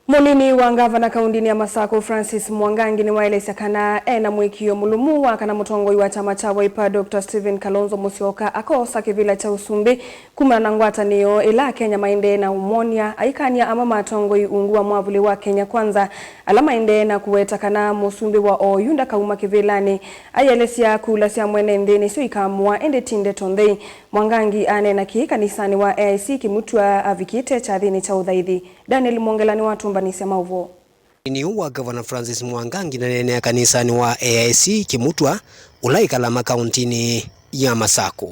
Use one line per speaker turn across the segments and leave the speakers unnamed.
Munini wa ngavana kaundini ya Masako Francis Mwangangi ni waeleza kana ena mwikio mulumu wa kana mutongoi wa chama cha Wiper Dr. Stephen Kalonzo Musyoka akosa kivila cha usumbi kumana ngwatanio ila Kenya maende na umonia aikania ama matongoi ungua mwavuli wa Kenya kwanza alama ende na kuweta kana musumbi wa oyunda kauma kivilani ayelesia kula sia mwene ndeni sio ikamua ende tinde tondei. Mwangangi ane na kanisani wa AIC kimutwa avikite cha dhini cha udhaidhi. Daniel Mongelani watu mbanisi ya mauvo.
Ni uwa Governor Francis Mwangangi na nene ya kanisani wa AIC kimutwa ulaikalama kauntini ya Masako.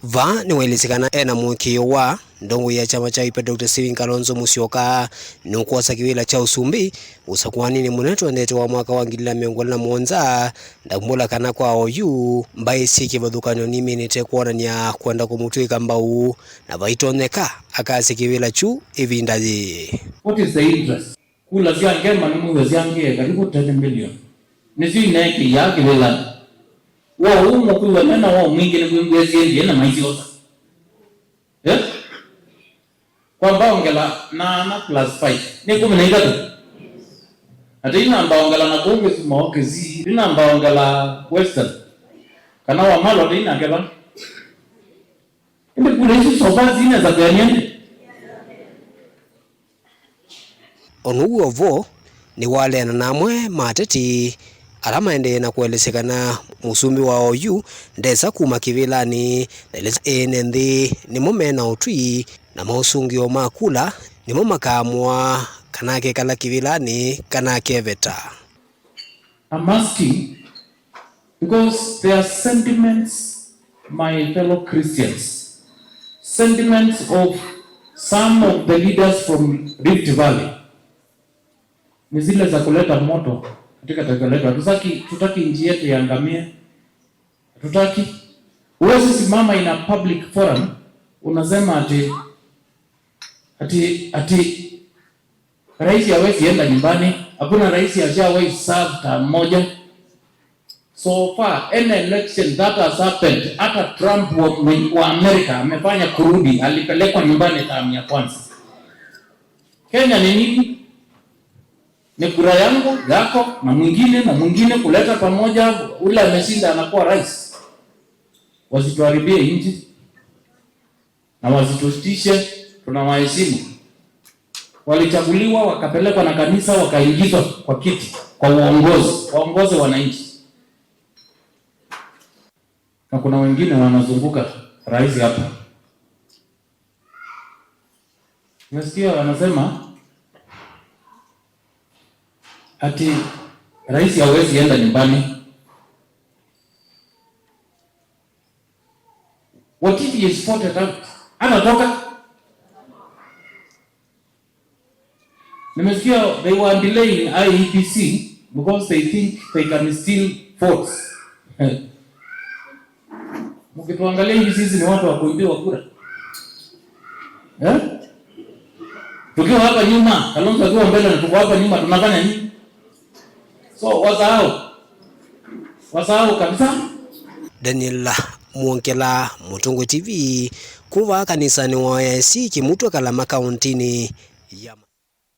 Va ni wailisikana ena mwikio wa ndongo ya chama cha Wiper Dr. Stephen Kalonzo Musyoka nukuwasa kiwila cha usumbi usakuwani ni munetu ndeto wa mwaka wa ngilila miongoli na mwonza ndambula kana kwa OU mbaye siki vadukanyo ni minite kuwana niya kuanda kumutuika mbau na vaitoneka akasi kiwila chu hivi ndazi.
What is the interest? Kula ziange manimu ziange karibu 10 million. Nisi neki ya kiwila wa umu kuwa nena wa mwingi ni kuingwezi yendi na maisi osa. Yeah? Kwa mbaongela na plus 5 ni kumi na ingatu ati ina mbaongela na kungi sumaoke zi ina mbaongela western kana wa malo ati ina keba indi kule isi soba zine za ganyende.
Onuwa vo ni wale na namwe mateti alama ende na kuelesekana musumbi wa OU ndesa kuma kivilani ndesa enendi ni mumena utui na mausungio makula ni mumakamwa kanake kala kivilani kanake veta.
I'm asking because there are sentiments, my fellow Christians, sentiments of some of the leaders from Rift Valley ni zile za kuleta moto katika taifa letu. Tutaki nchi yetu iangamie. Tutaki uwezi simama in a public forum unasema ati rais hawezi enda nyumbani, hakuna rais ashawahi serve term moja. So far any election that has happened, hata Trump wa America amefanya kurudi, alipelekwa nyumbani term ya kwanza. Kenya ni nini? Ni kura yangu, yako na mwingine kuleta pamoja, ule ameshinda anakuwa rais. Wasituharibie nchi na wasitutishe, tunawaheshimu. Walichaguliwa wakapelekwa na kanisa wakaingizwa kwa kiti kwa waongozi wananchi. Na kuna wengine wanazunguka rais hapa. Nasikia wanasema ati rais hawezi enda nyumbani. What if he is spotted out? Anatoka. Nimesikia they were delaying IEBC because they think they can steal votes. Mkituangalia hivi sisi ni watu wa kuibiwa kura. Tukiwa hapa nyuma, Kalonzo akiwa mbele na tuko hapa nyuma tunafanya nini? So wasahau kabisa.
Daniel Muonkela, Mutungu TV, kuva kanisani wa AIC kimutwa kalama kauntini ya